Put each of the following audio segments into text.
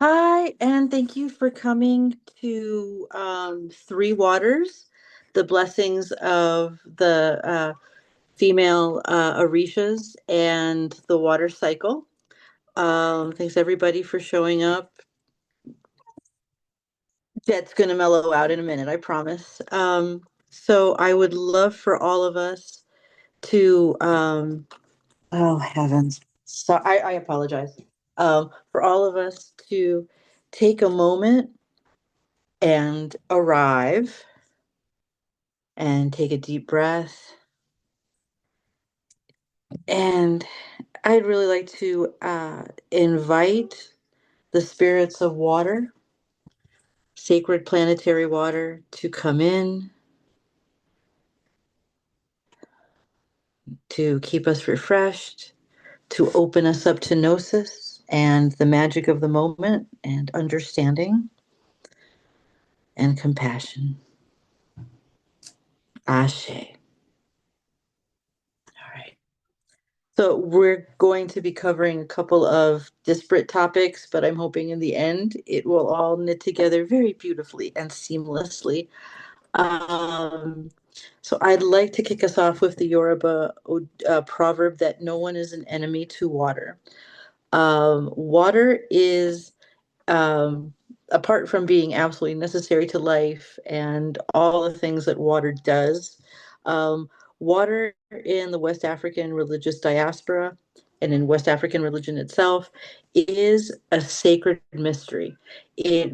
Hi, and thank you for coming to Three Waters, the blessings of the female Orishas and the water cycle. Thanks everybody for showing up. Jet's going to mellow out in a minute, I promise. So I would love for all of us to, oh heavens, so I apologize. For all of us to take a moment and arrive and take a deep breath. And I'd really like to invite the spirits of water, sacred planetary water, to come in to keep us refreshed, to open us up to gnosis and the magic of the moment and understanding and compassion. Ashe. All right. So we're going to be covering a couple of disparate topics, but I'm hoping in the end it will all knit together very beautifully and seamlessly. Um, so I'd like to kick us off with the Yoruba proverb that no one is an enemy to water. Water is um, apart from being absolutely necessary to life and all the things that water does, um, water in the West African religious diaspora and in West African religion itself is a sacred mystery. It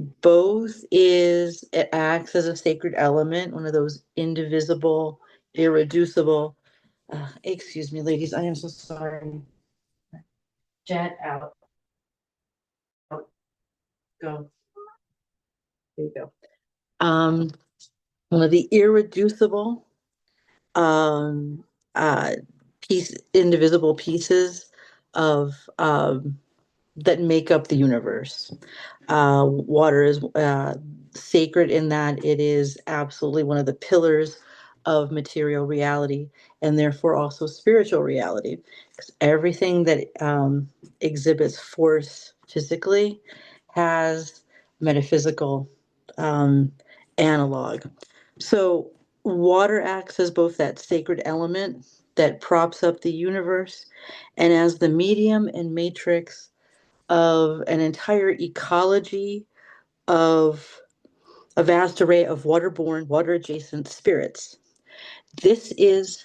acts as a sacred element, one of those indivisible, irreducible. Excuse me, ladies, I am so sorry. Jet out, go. There you go. Um, One of the irreducible um, uh, indivisible pieces of that make up the universe. Water is sacred in that it is absolutely one of the pillars of material reality and therefore also spiritual reality. Because everything that exhibits force physically has metaphysical um, analog. So water acts as both that sacred element that props up the universe and as the medium and matrix of an entire ecology of a vast array of waterborne, water adjacent spirits. This is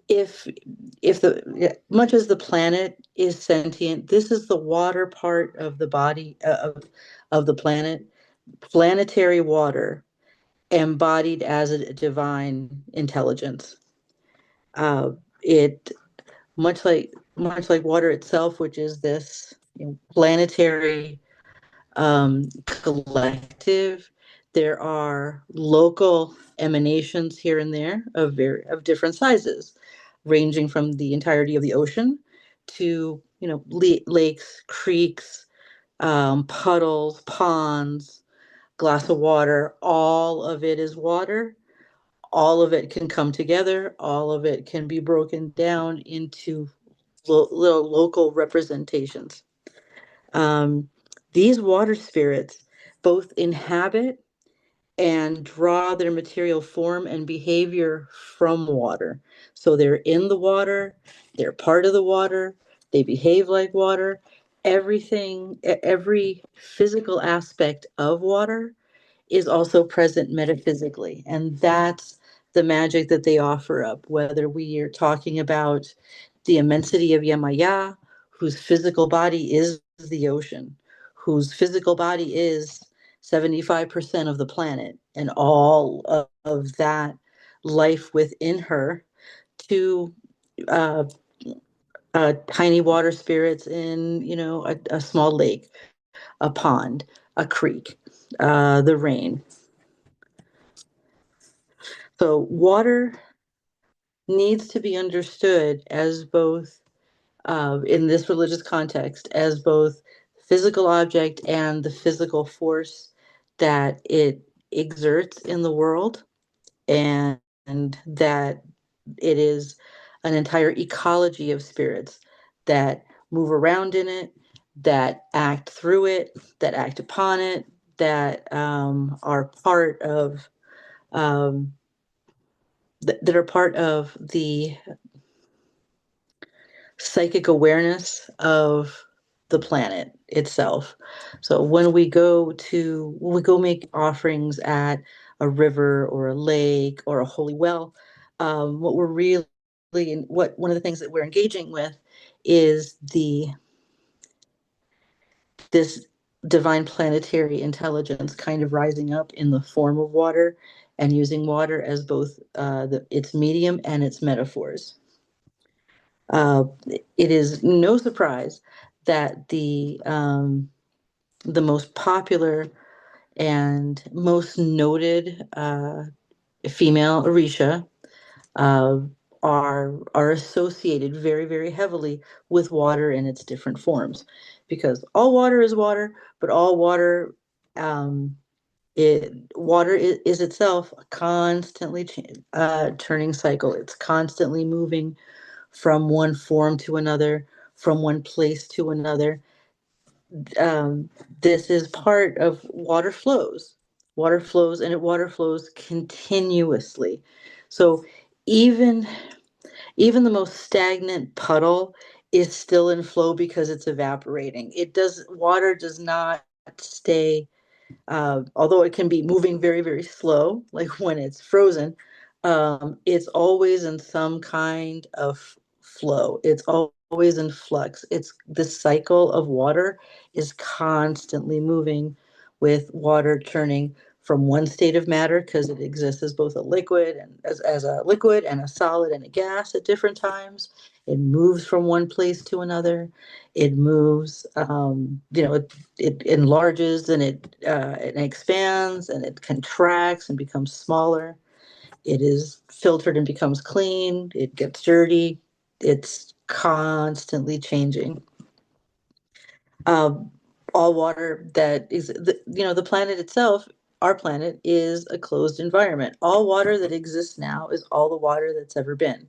if if the much as the planet is sentient, this is the water part of the body of the planet, planetary water embodied as a divine intelligence. It much like water itself, which is this planetary collective. There are local emanations here and there of different sizes, ranging from the entirety of the ocean to lakes, creeks, puddles, ponds, glass of water. All of it is water. All of it can come together. All of it can be broken down into little local representations. Um, these water spirits both inhabit and draw their material form and behavior from water. So they're in the water, they're part of the water, they behave like water. Every physical aspect of water is also present metaphysically. And that's the magic that they offer up, whether we are talking about the immensity of Yemaya, whose physical body is the ocean, whose physical body is 75% of the planet and all of that life within her, to uh, tiny water spirits in, a small lake, a pond, a creek, the rain. So water needs to be understood as both, in this religious context, as both physical object and the physical force that it exerts in the world, and that it is an entire ecology of spirits that move around in it, that act through it, that act upon it, that are part of um, that are part of the psychic awareness of the planet itself. So when we go make offerings at a river or a lake or a holy well, what we're really what one of the things that we're engaging with is the this divine planetary intelligence kind of rising up in the form of water and using water as both its medium and its metaphors. Uh, it is no surprise that the most popular and most noted female Orisha uh, are associated very, very heavily with water in its different forms, because all water is water, but all water um, water is itself a constantly turning cycle. It's constantly moving from one form to another, from one place to another. Um, this is part of water flows. Water flows, and it water flows continuously. So even even the most stagnant puddle is still in flow because it's evaporating. It does Water does not stay, although it can be moving very, very slow, like when it's frozen, it's always in some kind of flow. It's always in flux. It's the cycle of water is constantly moving, with water turning from one state of matter, because it exists as both a liquid and as a liquid and a solid and a gas at different times. It moves from one place to another. It moves, it enlarges, and it expands, and it contracts and becomes smaller. It is filtered and becomes clean. It gets dirty. It's constantly changing. Um, all water that is, the planet itself, our planet is a closed environment. All water that exists now is all the water that's ever been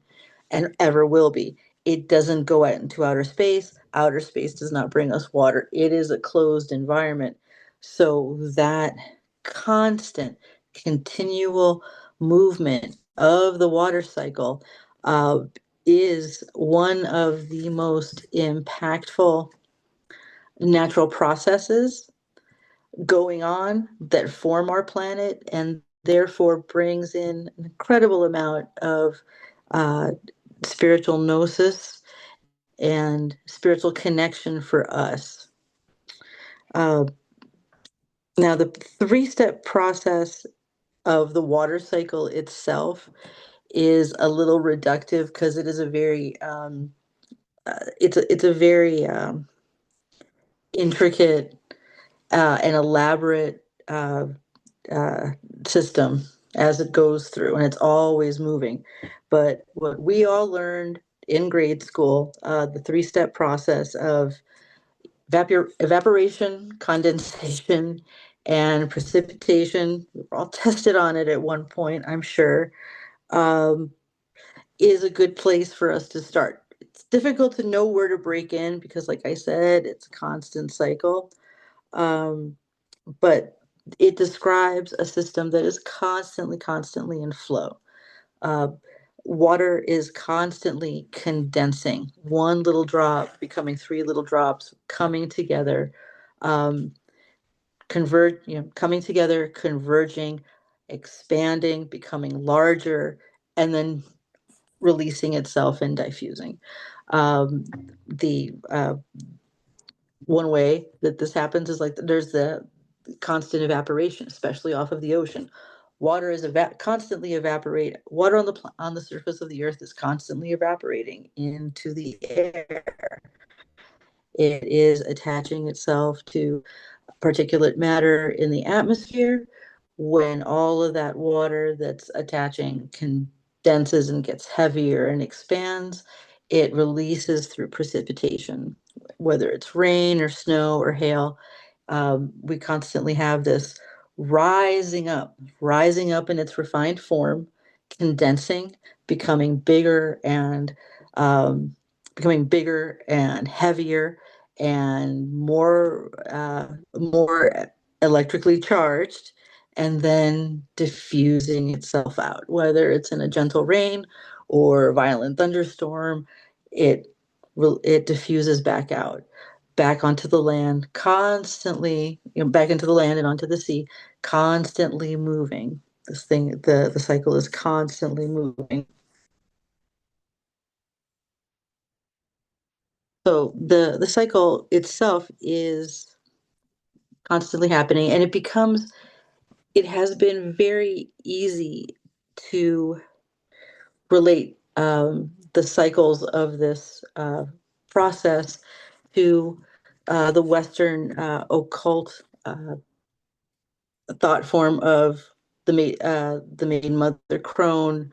and ever will be. It doesn't go out into outer space. Outer space does not bring us water. It is a closed environment. So that constant, continual movement of the water cycle uh, is one of the most impactful natural processes going on that form our planet, and therefore brings in an incredible amount of uh, spiritual gnosis and spiritual connection for us. Uh, Now, the three-step process of the water cycle itself is a little reductive, because it is a very it's a very intricate and elaborate uh, system as it goes through, and it's always moving. But what we all learned in grade school, the three-step process of evaporation, condensation, and precipitation, we were all tested on it at one point, I'm sure, um, is a good place for us to start. It's difficult to know where to break in because, like I said, it's a constant cycle. Um, but it describes a system that is constantly, constantly in flow. Uh, Water is constantly condensing, one little drop becoming three little drops, coming together, um, coming together, converging, expanding, becoming larger, and then releasing itself and diffusing. Um, the One way that this happens is, like, there's the constant evaporation, especially off of the ocean. Water is constantly evaporate. Water on on the surface of the earth is constantly evaporating into the air. It is attaching itself to particulate matter in the atmosphere. When all of that water that's attaching condenses and gets heavier and expands, it releases through precipitation, whether it's rain or snow or hail. We constantly have this rising up in its refined form, condensing, becoming bigger and um, becoming bigger and heavier, and more electrically charged, and then diffusing itself out, whether it's in a gentle rain or violent thunderstorm. It diffuses back out, back onto the land, constantly, back into the land and onto the sea, constantly moving. The cycle is constantly moving. So the cycle itself is constantly happening, and it has been very easy to relate the cycles of this process to the Western occult thought form of the maiden mother crone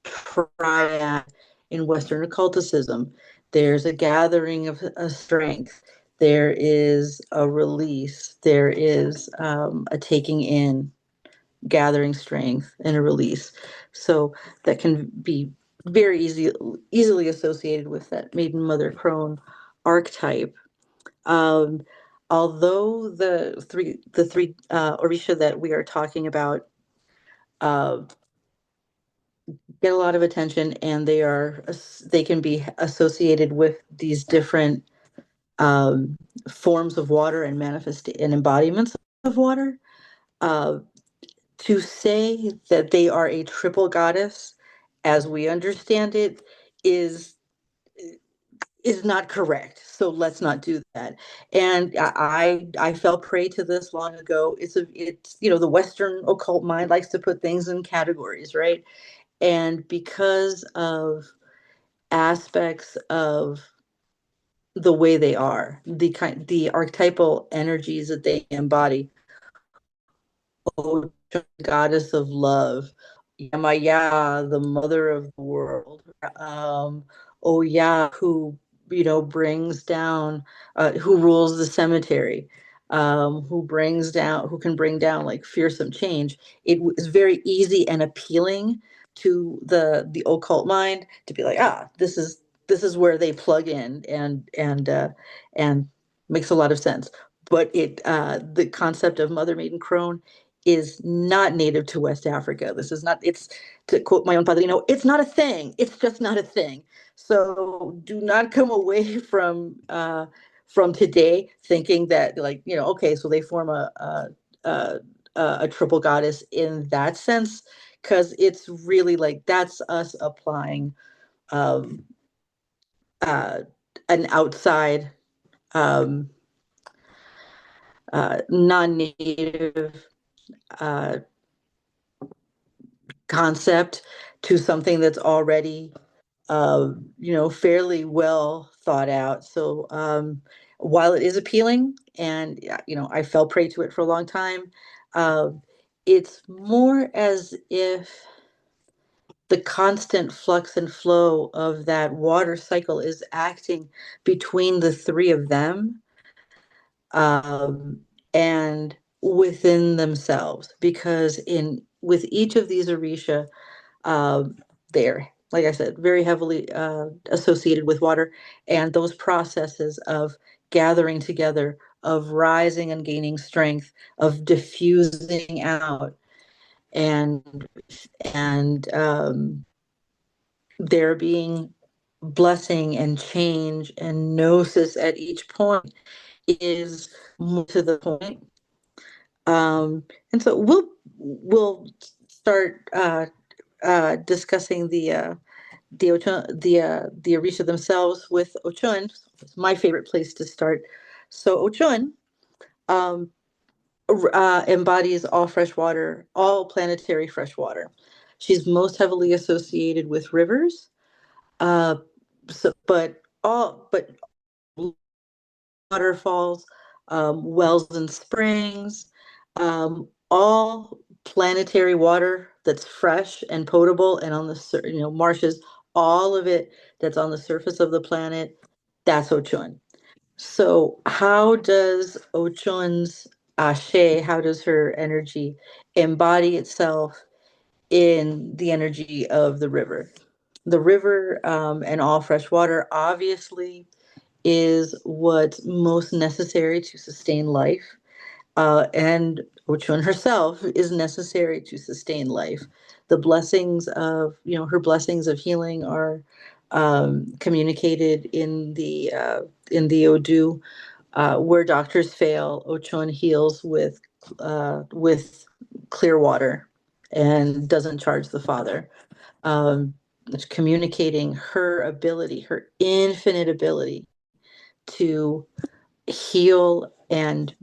triad in Western occulticism. There's a gathering of a strength. There is a release. There is a taking in, gathering strength, and a release. So that can be easily associated with that maiden mother crone archetype. Um, Although the three Orisha that we are talking about uh, get a lot of attention, and they can be associated with these different um, forms of water and manifest and embodiments of water. Uh, to say that they are a triple goddess, as we understand it, is is not correct. So let's not do that. And I fell prey to this long ago. It's the Western occult mind likes to put things in categories, right? And because of aspects of the way they are, the archetypal energies that they embody. Oh, goddess of love, Yemaya, the mother of the world. Oh yeah, who brings down, who rules the cemetery, who can bring down like fearsome change. It is very easy and appealing to the occult mind to be like, this is where they plug in, and makes a lot of sense. But the concept of Mother Maiden Crone is not native to West Africa. This is not, it's to quote my own padrino, it's not a thing. It's just not a thing. So do not come away from today thinking that, like, okay, so they form a, a triple goddess in that sense, because it's really like that's us applying um, uh, an outside um, non-native uh, concept to something that's already fairly well thought out. So while it is appealing, and I fell prey to it for a long time, uh, it's more as if the constant flux and flow of that water cycle is acting between the three of them, um, and within themselves, because in with each of these orisha, um, they're, like I said, very heavily associated with water, and those processes of gathering together, of rising and gaining strength, of diffusing out, and there being blessing and change and gnosis at each point is more to the point. And so we'll start discussing the Orisha themselves with Ochun. It's my favorite place to start. So Ochun um, embodies all fresh water, all planetary fresh water. She's most heavily associated with rivers, uh, but waterfalls, wells and springs, all planetary water that's fresh and potable and on marshes, all of it that's on the surface of the planet, that's Ochun. So how does Ochun's ashe, how does her energy embody itself in the energy of the river? The river and all fresh water obviously is what's most necessary to sustain life. And Ochun herself is necessary to sustain life. The blessings of, her blessings of healing are communicated in the Odu, where doctors fail. Ochun heals with clear water and doesn't charge the father. Um, Communicating her ability, her infinite ability to heal and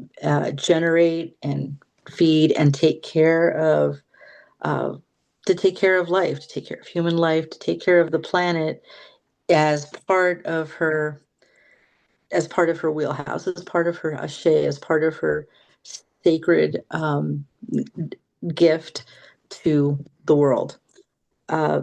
generate and feed and take care of uh, life, to take care of human life, to take care of the planet as part of her wheelhouse, as part of her ashe, as part of her sacred gift to the world. Uh,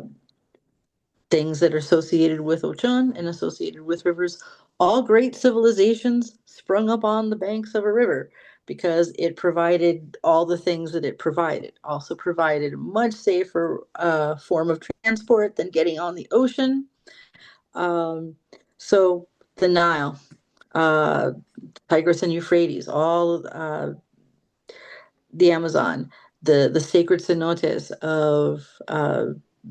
Things that are associated with Ochun and associated with rivers. All great civilizations sprung up on the banks of a river because it provided all the things that it provided. Also provided a much safer form of transport than getting on the ocean. Um, so the Nile, uh, Tigris and Euphrates, all the Amazon, the sacred cenotes of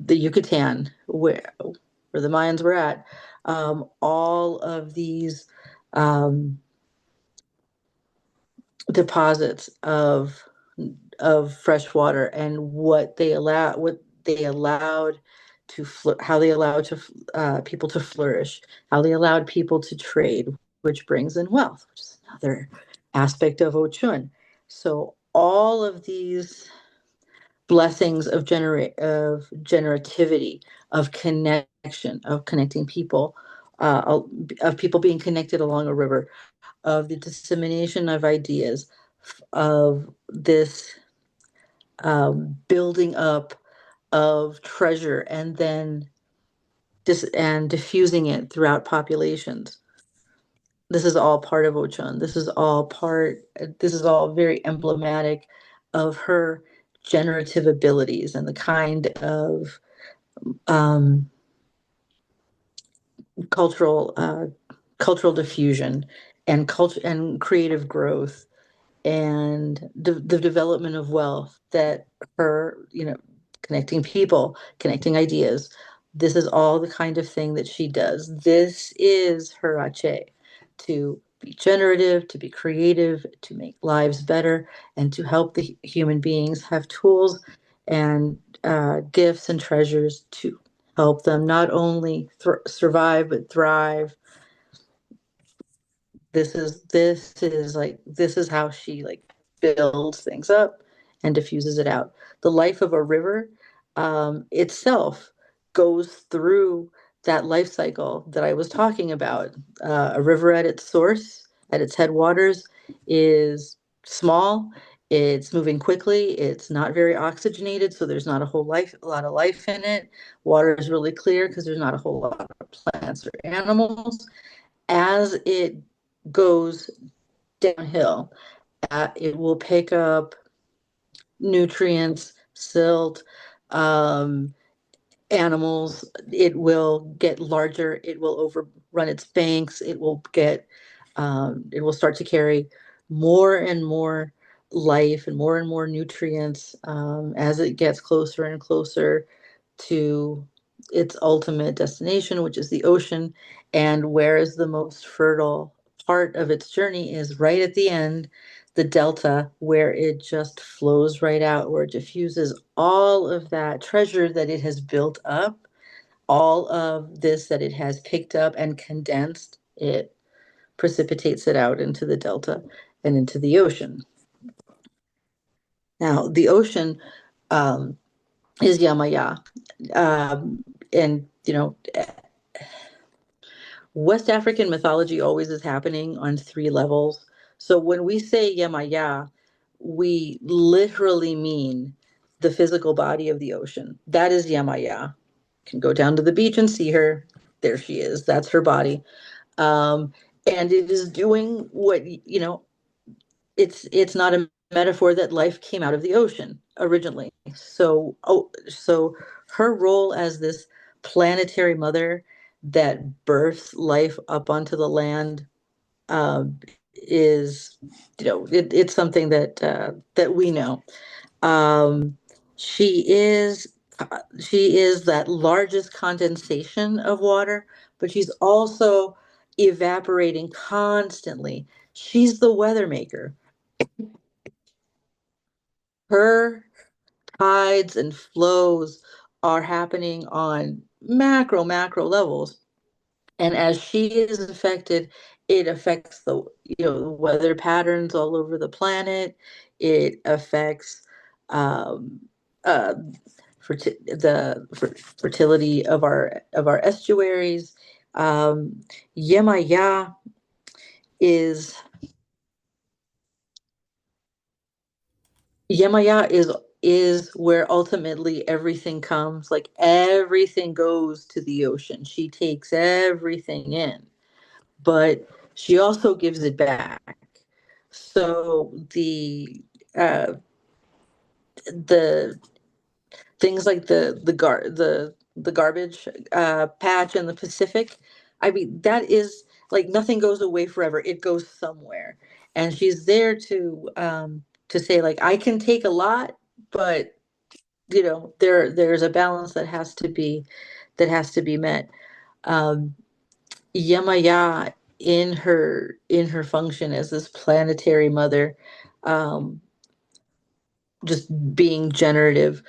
the Yucatan, where the Mayans were at, all of these um, deposits of fresh water and what they allowed how they allowed people to flourish, how they allowed people to trade, which brings in wealth, which is another aspect of Ochun. So all of these blessings of generativity, of connection, of connecting people, of people being connected along a river, of the dissemination of ideas, of this building up of treasure, and then diffusing it throughout populations. This is all part of Ochun. This is all very emblematic of her generative abilities and the kind of um, cultural cultural diffusion and culture and creative growth and the development of wealth that her, connecting people, connecting ideas. This is all the kind of thing that she does. This is her ache, to be generative, to be creative, to make lives better, and to help the human beings have tools and gifts and treasures to help them not only survive but thrive. This is how she like builds things up and diffuses it out. The life of a river itself goes through that life cycle that I was talking about. A river at its source, at its headwaters, is small. It's moving quickly. It's not very oxygenated, so there's not a lot of life in it. Water is really clear because there's not a whole lot of plants or animals. As it goes downhill, it will pick up nutrients, silt, um, animals. It will get larger. It will overrun its banks. It will start to carry more and more life and more nutrients as it gets closer and closer to its ultimate destination, which is the ocean. And where is the most fertile part of its journey is right at the end, the delta, where it just flows right out, where it diffuses all of that treasure that it has built up, all of this that it has picked up and condensed. It precipitates it out into the delta and into the ocean. Now, the ocean is Yemaya. And, West African mythology always is happening on three levels. So when we say Yemaya, we literally mean the physical body of the ocean. That is Yemaya. You can go down to the beach and see her. There she is. That's her body. Um, and it is doing what, it's not a metaphor that life came out of the ocean originally. So her role as this planetary mother that births life up onto the land, um, is, it's something that we know. Um, she is she is that largest condensation of water, but she's also evaporating constantly. She's the weather maker. Her tides and flows are happening on macro levels. And as she is affected, it affects the weather patterns all over the planet. It affects um, uh, fertility of our estuaries. Um, Yemaya is Yemaya is where ultimately everything comes. Like everything goes to the ocean. She takes everything in, but she also gives it back. So uh, the things like the garbage patch in the Pacific. I mean, that is like nothing goes away forever. It goes somewhere, and she's there to say like I can take a lot, but there's a balance that has to be met. Um, Yemaya in her function as this planetary mother, um, just being generative,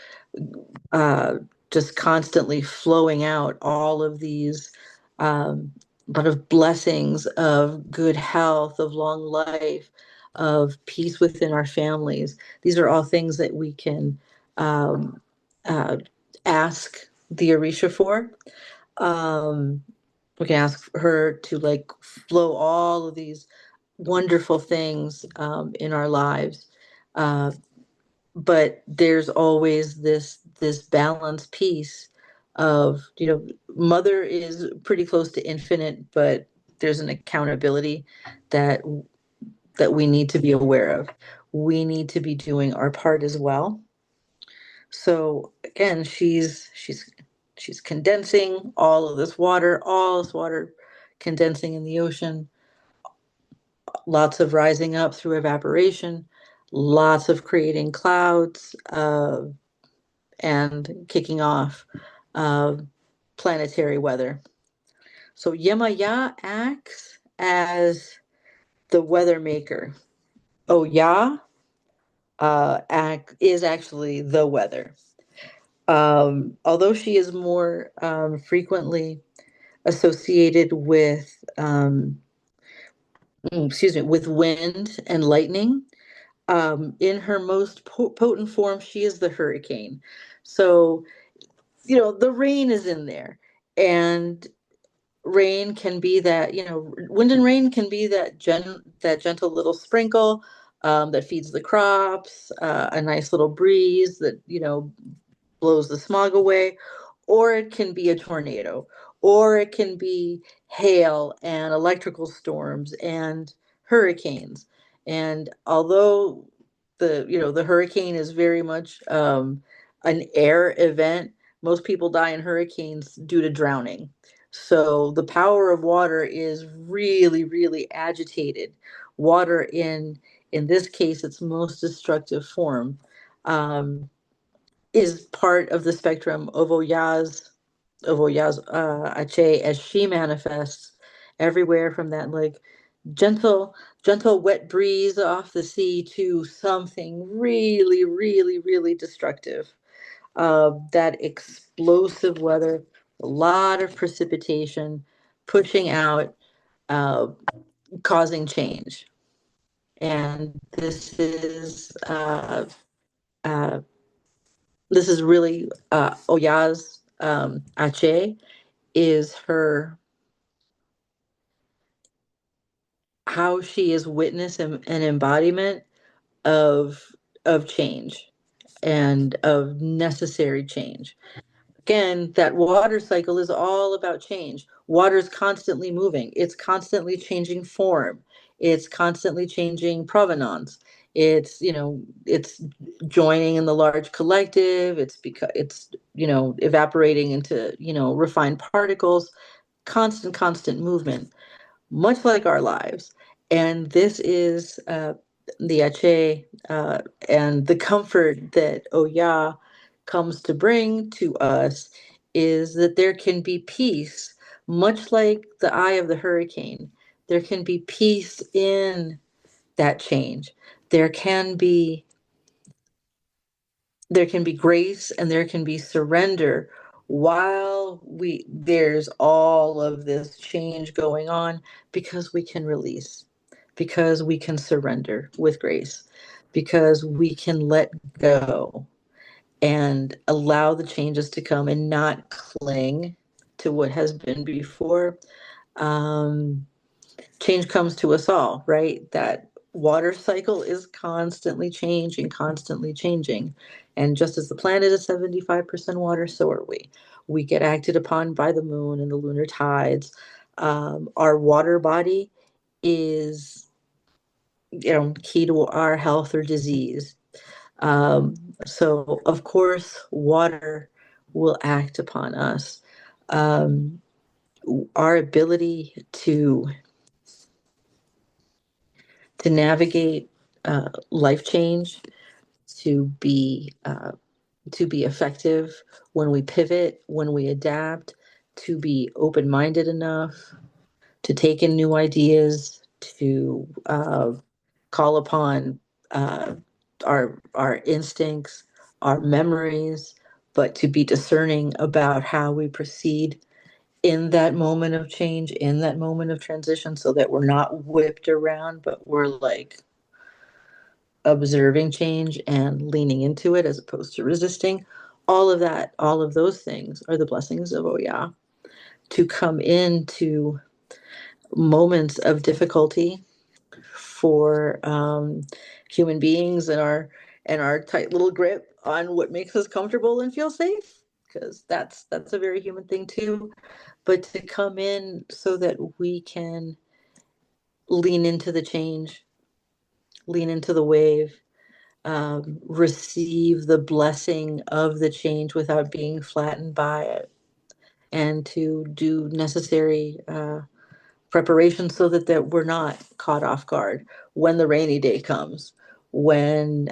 uh, just constantly flowing out all of these um, lot of blessings of good health, of long life, of peace within our families. These are all things that we can um, uh, ask the Orisha for. Um, we can ask her to like flow all of these wonderful things in our lives. Uh, but there's always this balance piece of, mother is pretty close to infinite, but there's an accountability that that we need to be aware of. We need to be doing our part as well. So again, she's condensing all this water condensing in the ocean, lots of rising up through evaporation, lots of creating clouds, and kicking off uh, planetary weather. So Yemaya acts as the weather maker. Oya is actually the weather. Although she is more frequently associated with, with wind and lightning, in her most potent form, she is the hurricane. So, the rain is in there, and rain can be that, wind and rain can be that gentle little sprinkle that feeds the crops, a nice little breeze that, blows the smog away, or it can be a tornado, or it can be hail and electrical storms and hurricanes. And although the hurricane is very much an air event, most people die in hurricanes due to drowning. So the power of water is really, really agitated. Water in this case, its most destructive form. Um, is part of the spectrum of Oya's Ache as she manifests everywhere from that like gentle, gentle wet breeze off the sea to something really, really, really destructive. That explosive weather, a lot of precipitation, pushing out, uh, causing change. And uh, this is really Oya's Ache is her how she is witness and embodiment of change and of necessary change. Again, that water cycle is all about change. Water is constantly moving. It's constantly changing form. It's constantly changing provenance. It's joining in the large collective. It's evaporating into, refined particles, constant movement, much like our lives. And this is the ashe and the comfort that Oya comes to bring to us is that there can be peace, much like the eye of the hurricane. There can be peace in that change. There can be there can be grace and there can be surrender while we there's all of this change going on because we can release, because we can surrender with grace, because we can let go and allow the changes to come and not cling to what has been before. um, Change comes to us all, right? That water cycle is constantly changing, constantly changing. And just as the planet is 75% water, so are we. We get acted upon by the moon and the lunar tides. Our water body is, key to our health or disease. Um, so, of course, water will act upon us. Um, our ability to navigate life change, to be effective when we pivot, when we adapt, to be open minded enough to take in new ideas, to call upon uh, our instincts, our memories, but to be discerning about how we proceed in that moment of change, in that moment of transition, so that we're not whipped around, but we're like observing change and leaning into it as opposed to resisting. All of that, all of those things are the blessings of Oya to come into moments of difficulty for human beings and our tight little grip on what makes us comfortable and feel safe, because that's a very human thing too. But to come in so that we can lean into the change, lean into the wave, receive the blessing of the change without being flattened by it, and to do necessary preparation so that we're not caught off guard when the rainy day comes, when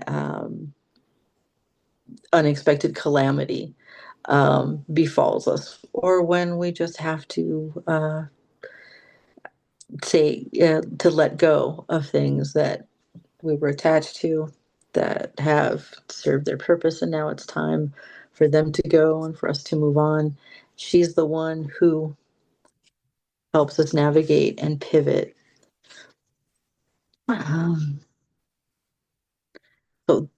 unexpected calamity befalls us, or when we just have to say to let go of things that we were attached to, that have served their purpose, and now it's time for them to go and for us to move on. She's the one who helps us navigate and pivot. So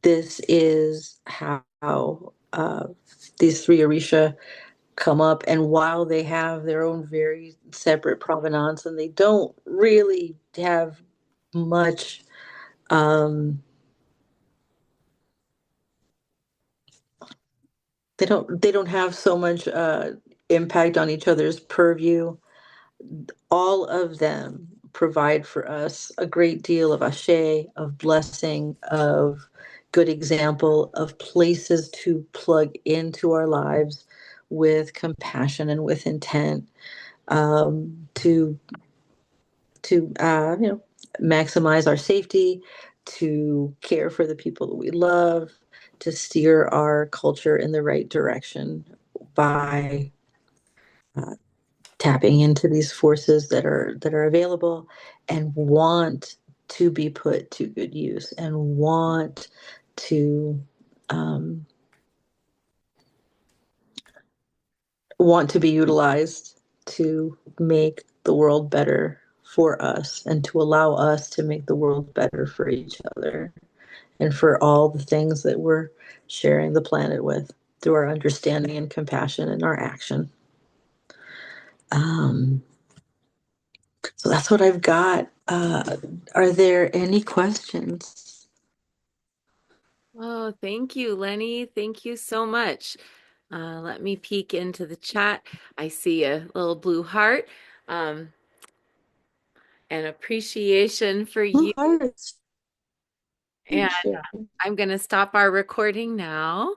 this is how these three Orisha come up, and while they have their own very separate provenance, and they don't really have much they don't have so much impact on each other's purview. All of them provide for us a great deal of ashe, of blessing, of good example, of places to plug into our lives with compassion and with intent, to maximize our safety, to care for the people that we love, to steer our culture in the right direction by uh, tapping into these forces that are available and want to be put to good use and to um, want to be utilized to make the world better for us and to allow us to make the world better for each other and for all the things that we're sharing the planet with through our understanding and compassion and our action. Um, so that's what I've got. Are there any questions? Oh, thank you, Lenny. Thank you so much. Let me peek into the chat. I see a little blue heart. Um, and appreciation for you. Hearts. And Sure. I'm going to stop our recording now.